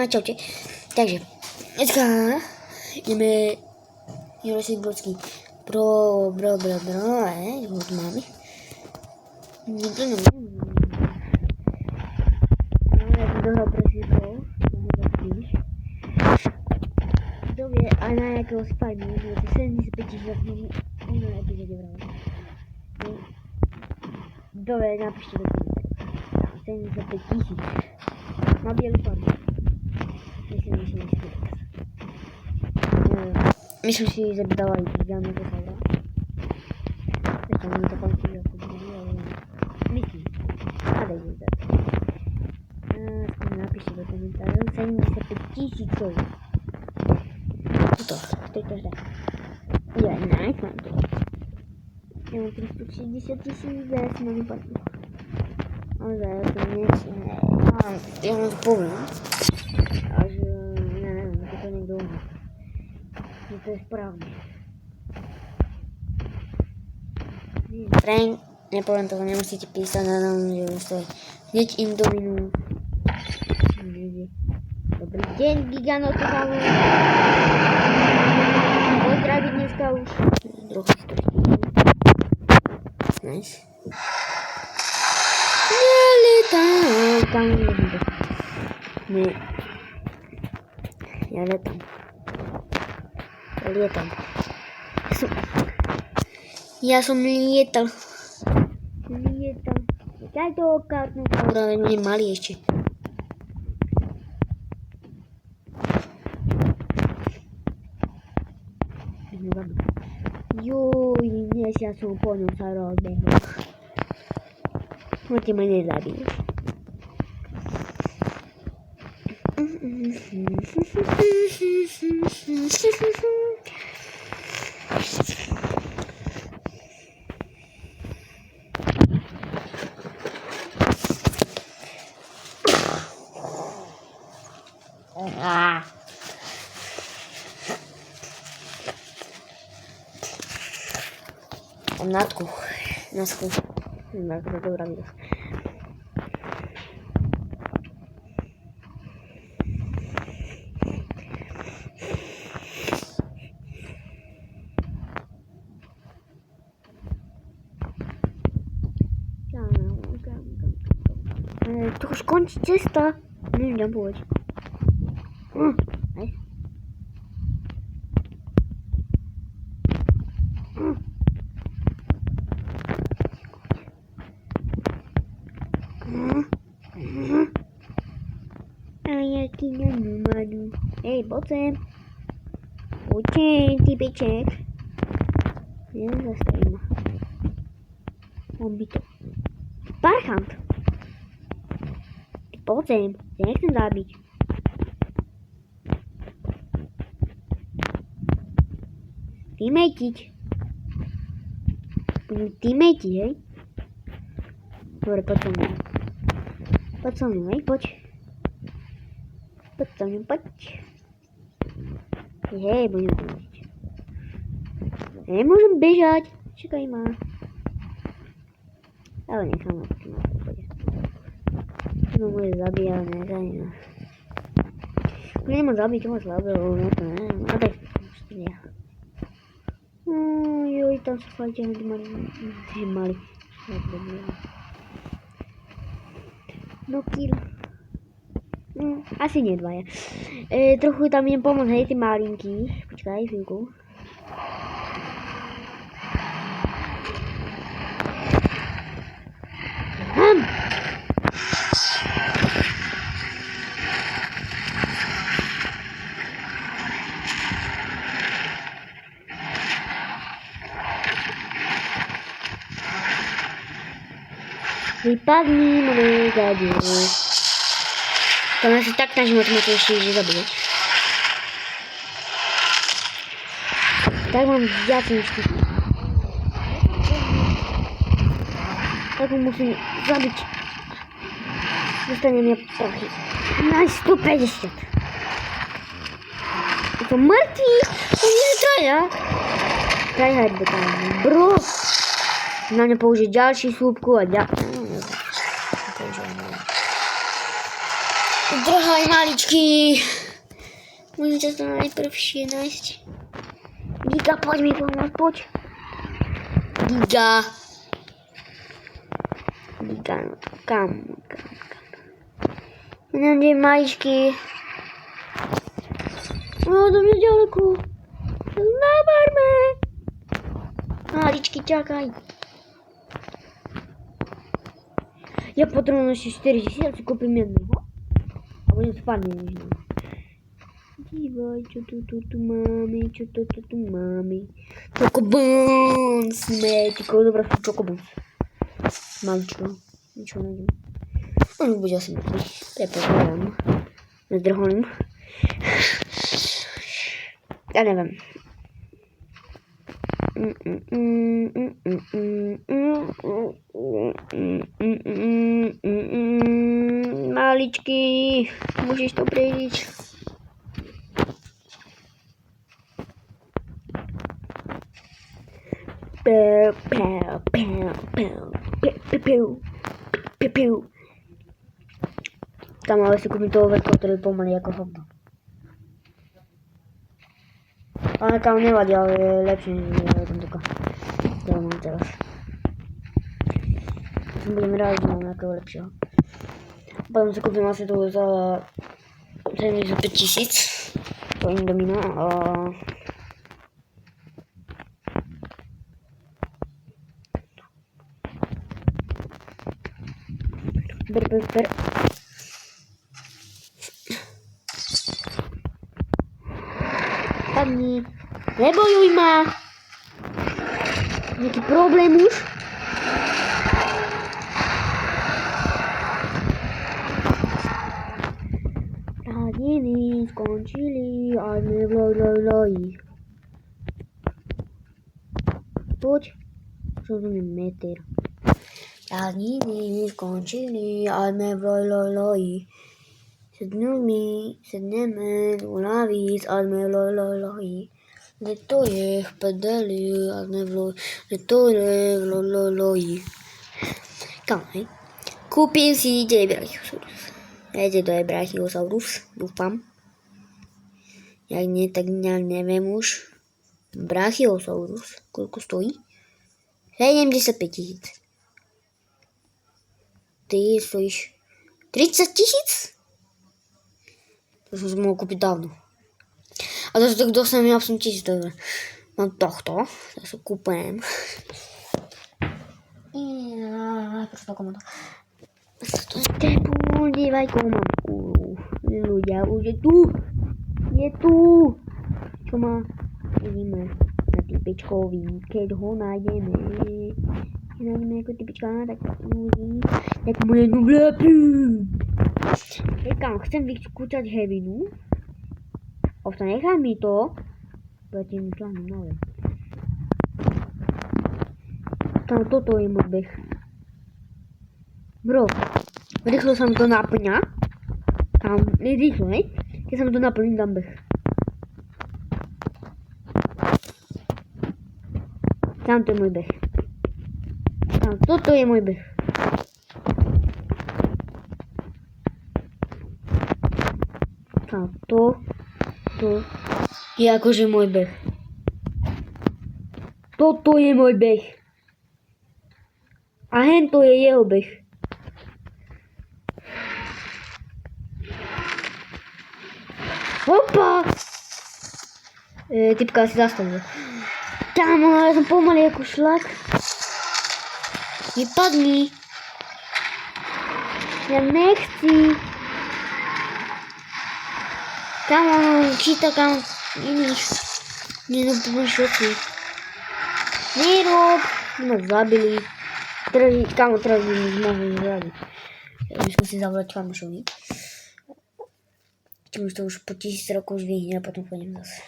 Čaute. Takže, dneska ideme Jurasik Brodský. Bro, ho tu máme. Ja som dohral pre Sipov. Kto vie aj na jakého spajmu, je to 75 000 na epizóde vrala. Kto vie, napíšte do komentára. 75 000. Na bielu farbu. Myslím si, že by dala i Giganosaura. Ešte mi to končí ako druhý, ale myslím. A daj mi dať. Napíšte do komentárov 75 000. Tuto, to je každá. Ja, nice, mám to. Ja mám 360 000, ja si mám vypadnú. Ale ja to nechcem. Ja vám to poviem. Až, ja neviem, ako to niekto umie. Že to je správne. Frank, nepoviem toho, nemusíte písať na nám, že už to je hneď im dominujú. Dobrý deň, Giganosaur. Pozdraví dneska už. Druhý stojí. Nice. Tam nie. Ja letam. Ja som lietal. Čakaj toho Carnosaura, veď budem malý ešte. Juj, dnes ja som po ňom sa rozbehol. Poďte ma nezabíš. Komnatku. Na schůz. Tak to dobrá video. To už končí cesta. Neviem, poď. Nice. A jaký nemadu. Hej, poď sem. Poď sem, typeček. Nezastavím ma. On by to. Parchant. Poď sem, ja nechcem zabiť. Teammatiť. Budú teammatiť, hej? Dobre, poď so mnou. Poď so mnou, hej, poď. Poď so mnou, poď. Hej, budem teammatiť. Nemôžem bežať. Čakaj ma. Ale nechám ma taký máš, poď. No môže zabiť, ale nezajím. Nemám zabiť toho slabého, no to neviem. A tak to ja. Joj, tam sa fakt mali. No kill. Asi nie dvaja. Trochu tam idem pomôcť, hej, tí malinký. Počkaj, chvíľku. Vypadni, môj gadu. To ja sa tak snažím automaticky, že zabije. Tak mám viac než ty. Tak ho musím zabiť. Dostane mňa prachy. Na 150. Je to mŕtvý. To nie je traja. Tryhard tam. Bro. Na mňa použiť ďalší súbku a Zdrhaj maličky. Môžete to najprvšie nájsť. Giga, poď mi pomôcť, poď. Giga, no kam. Kde maličky. Do mňa ďaleko. Na barme. Maličky, čakaj. Ja potrebujem ešte 4000, si kúpim jedného. A budem spadne nižno. Dívaj, čo tu máme, Čokobons, smetico, dobrá sú čokobons. Maličko, niečo nájdem. On bude asi mŕtvy, prepovedám. Zdrholím. Ja neviem. Maličky, môžeš to prejsť. Tam ale si kúpim toho veľkého, ktorý je pomalý ako hovno. Ale tam nevadí, ale je lepšie, než je tam taká. Ja mám teraz. Budem rád, že mám nejakého lepšieho. Potom si kúpim asi toho za 75 000. To Indomina a... Ber. Padni. Nebojuj ma. Nejaký problém už? Prázdniny skončili a nevlojlojloj. Poď. Čo to je meter? Prázdniny skončili a nevlojlojloj. Sedneme u lavíc a sme lojlojloj. To je v pedeli a sme lojlojloj. Kam, hej? Kúpim si Brachiosaurus. Viete, to je Brachiosaurus, dúfam. Jak nie, tak neviem už. Brachiosaurus, koľko stojí? 75 000. Ty stojíš 30 000? To som si mohol kúpiť dávno. A to tak dostanem 8000 €. Mám tohto, tak sa kúpem. Proč to komodo? To je tepu, dívaj, koho mám. Ľudia, už je tu. Je tu. Čo má? Vidíme na typičkový, keď ho nájdeme. Keď nájdeme ako typička, tak ľudí. Tak mu jednu vlepím. Kam, chcem vyskúšať hevinu. Ovšem nechaj mi to. Budete mi šľahnuť nové. Tam toto je môj beh. Bro, rýchlo sa mi to naplňa. Tam, rýchlo, hej? Keď sa mi to naplní, dám beh. Tam to je môj beh. Tam, toto je môj beh. Tam, to je akože môj beh. Toto je môj beh. A hento je jeho beh. Hopa! Typka si zastavil. Kámo, ja som pomalý ako šlak. Vypadni. Ja nechci. Kámo, číta kam iných. Nenúpime všetci. Nerob. Ma zabili. Kámo, teraz by mi mohli zabiť. My sme si zavolať kamošovi. Čím už to už po 1000 rokov zvihne a potom pôjdem zase.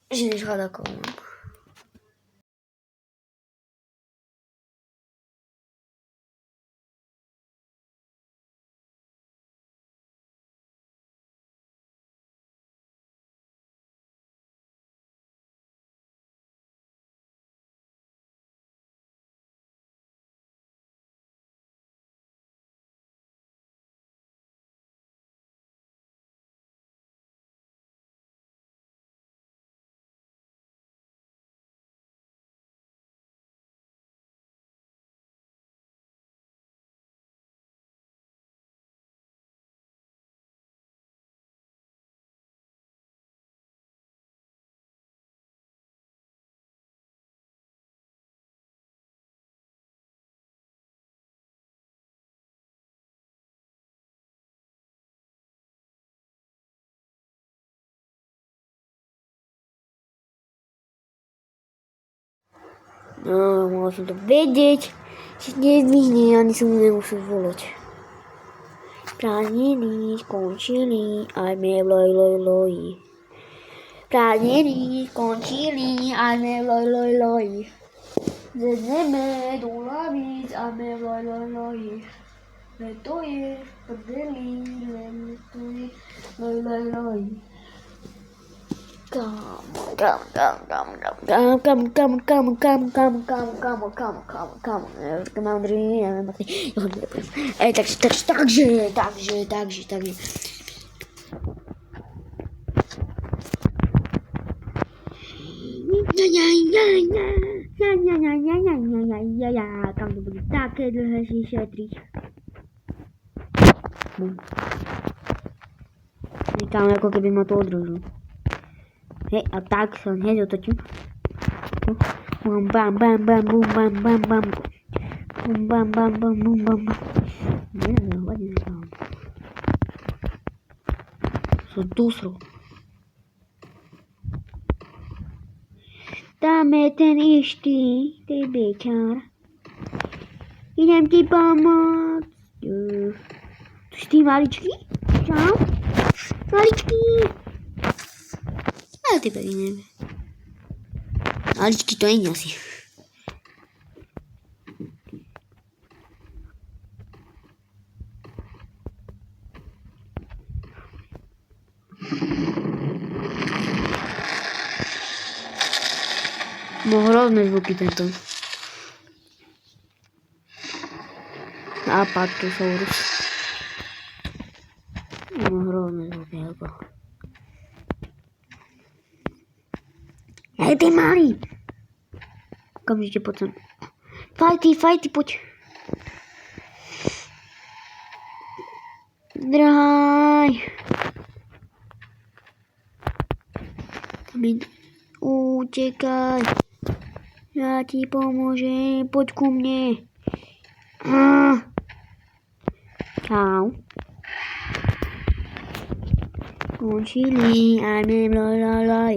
Že než hľadakov mám. No, mohol som to vedieť. Že nezdvihne, ani som mu nemusel volať. Prázdniny skončili, aj me loj. Prázdniny skončili, aj me loj. Zedneme do lavíc, aj me loj. To je prdeli, to je loj. Takže. Kam to bude také dlhé si šetriť. Tam ako keby ma to odrožilo. Hej, a tak sa hneď otočím. Bam, bam, bam, bam, bum, bam, bam, bam. Bum, bam, bam, bam, bum, bam. Som dusro. Dáme ten istý, ty bečár. Idem ti pomôcť. To si ty maličký? Čau? Maličký. Ale tebe neviem. Maličký to nie asi. No hrozné zvuky tento. Apatosaurus. No hrozné zvuky ako. Hej, ty malý! Okamžite poď sem. Fajty, poď. Zdrhaj. Utekaj. Ja ti pomôžem, poď ku mne. Čau. Končili, aj me blablabla.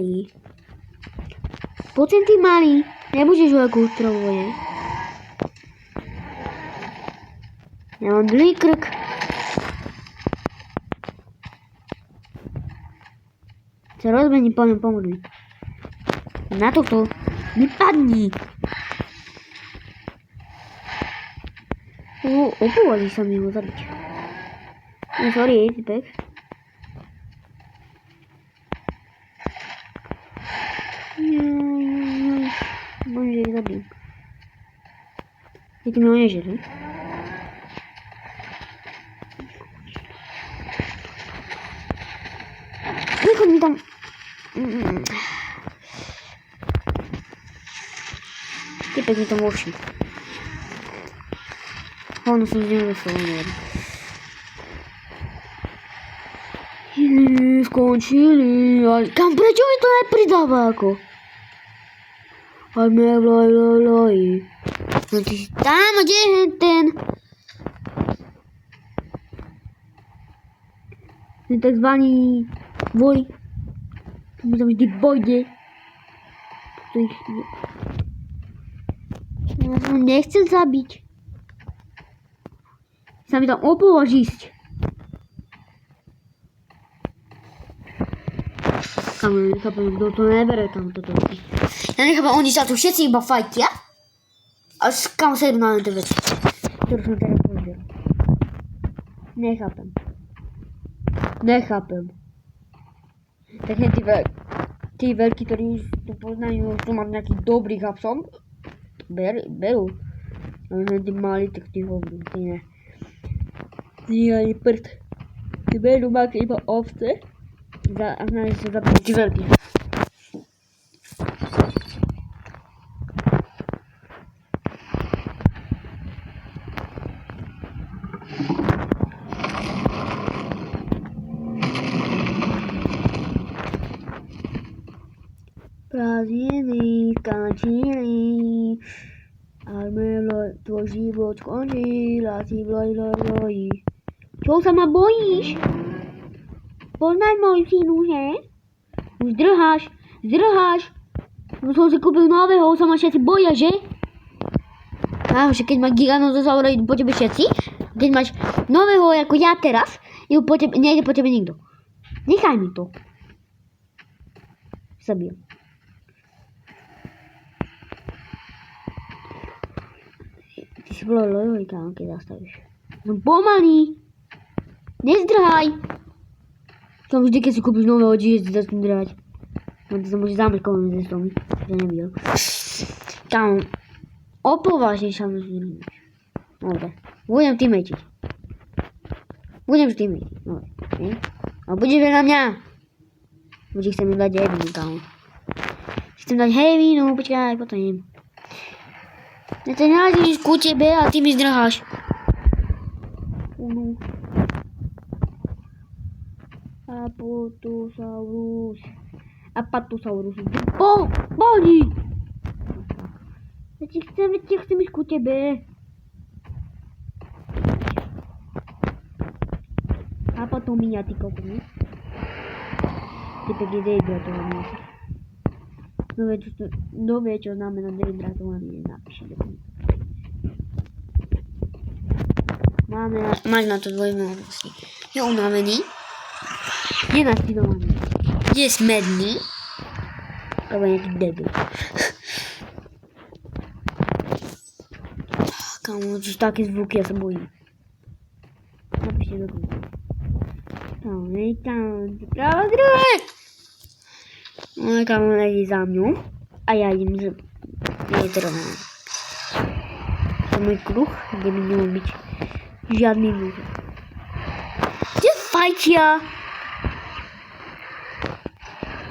Poď sem ty malý, nebudeš veľkú strovoje. Ja mám dlhý krk. Sa rozbehni, poďme pomôžem. Na toto vypadni. Opovaží sa mi ho zabiť. No sorry, typek. Možno, že ich zabijem. Je to mi ho nežili. Nechoď mi tam. Typek mi tam voší. Ono som z neho dostal, neviem. Skončili, ale kam, prečo mi to nepridáva ako? Ale loj. No ty si tam, kde je ten? Ten takzvaný boj. To mi tam vždy bojde. Ja som nechcel zabiť. Sa mi tam opovaží ísť. Kamu, nechápem, kto to nebere tam toto. Ja nechápem, oni sa tu všetci iba fajtia. A kam sa idú na tie veci, ktoré som teraz povedal. Nechápem. Tak hneď tí veľkí, ktorí už to poznajú, už to mám nejaký dobrý hapsom, berú. Ale hneď tí mali, tak tí hovorú, tí ne. Tí ani prd. Tí berú máke iba ovce. A snaží sa zabiť tí veľkí. Prázdniny skončili, ale tvoj život skončil a si loj. Čo sa ma bojíš? Poznaj môj synu, že? Už zdrháš. No som si kúpil nového, sa ma všetci boja, že? A, że kiedy ma giganozaura i po ciebie sieci, kiedy masz nowego jako ja teraz i po ciebie, nie idzie po ciebie nigdy. Niechaj mi to. Zabiję. Ty się bloloj, kanki zastawisz. No pomali! Nie zdraj! Tam już kiedy kupisz nowe odzieży, zacznij zdrać. No to może zamek koło ze sobą, że nie widział. Tam. O, poważnie sam zrobić. Dobra. Budem teammate. Budem teammate. Dobra. A będzie na mnie. Będzie chcemy dać heavy tam. Chcę dać heavy, no poczekaj, potem. Na ten razie już ku ciebie, a ty mi zdrachasz. Apatosaurus. Apatosaurus. Boli! Ja chcę mieć ku ciebie. Apatomia tylko nie? Ty PGD hydratowanie. No wiecie, znamy na dehydratowanie, napiszę do mnie. Masz na to dwoje możliwości. Ja unawení. Nie naspidowany. Gdzie jest medni? To będzie jakiś debil. Kamu, już takie zwłoki ja sobie boję. Napiszę do góry. Tam, i tam, prawa, druga! No, kamu leci za mną, a ja im nie trolę. To mój kruch, gdzie mi nie ma być żadnej ludzie. Gdzie fajcia?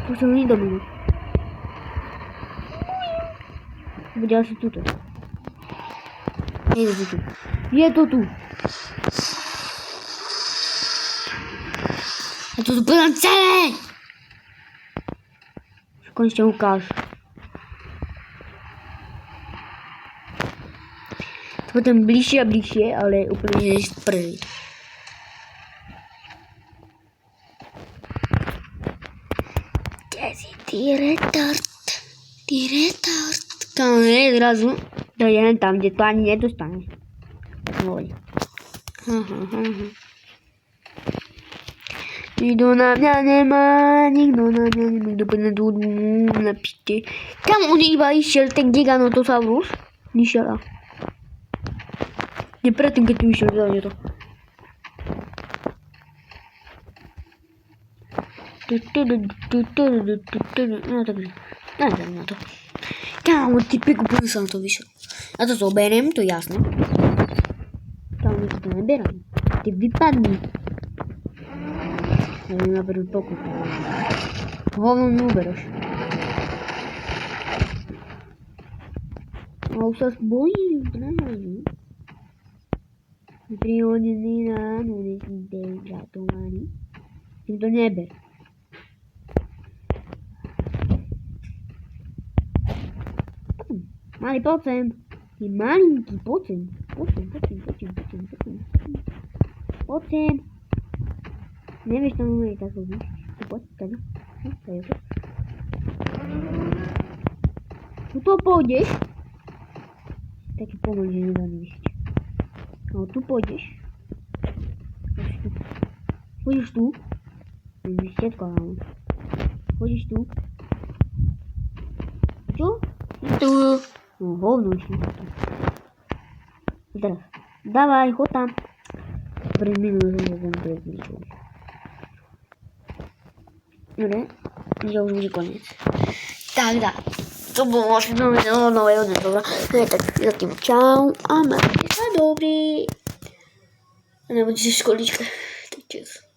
To są nie do mnie. Powiedziała się tutaj. Nie jest tu. Nie to tu. A to byłem cele! Skąd się ukaż? Potem bliżej, ale upewnienie jest prędzej. Retard. Kamerę od razu dojadę tam, gdzie to ani nie dostaniesz. Oj. Nikt na mnie nie ma, nikt na mnie nie ma, będę tu napiszcie. Tam u nich baliście ten giganotosaurus? Nisiela. Nie pre tym, kiedy mi się wydaje to. No dobrze. No to. Tam typiku pomysł na to wyszło. A to co, berem, to jasne. Tam nic to nie bieram. Ty wypadnij. Ja nie nabiorę pokój. Głową nie ubierasz. A usas boi, zdrajnie. Prionina, non è dehydratovani. Tym to nie ber. Mali procent. I malinki procent. Procent. Nie wiesz, tam umie tak robić. Tego. To jest. Tu to pójdziesz. Taki pomysł, że nie da mi iść. No tu pójdziesz. Chodzisz tu. Ścieżka mam. Chodzisz tu. Tu? I tu. No gówno się. I teraz. Dawaj, chodź tam. Minut, że będę zliczył. Dobra. Ja już będzie koniec. Tak. To było właśnie nowe od dobra. No i tak, zatem ciao. A ma jest dobry. A nie będzie szkoliczkę. Tak jest.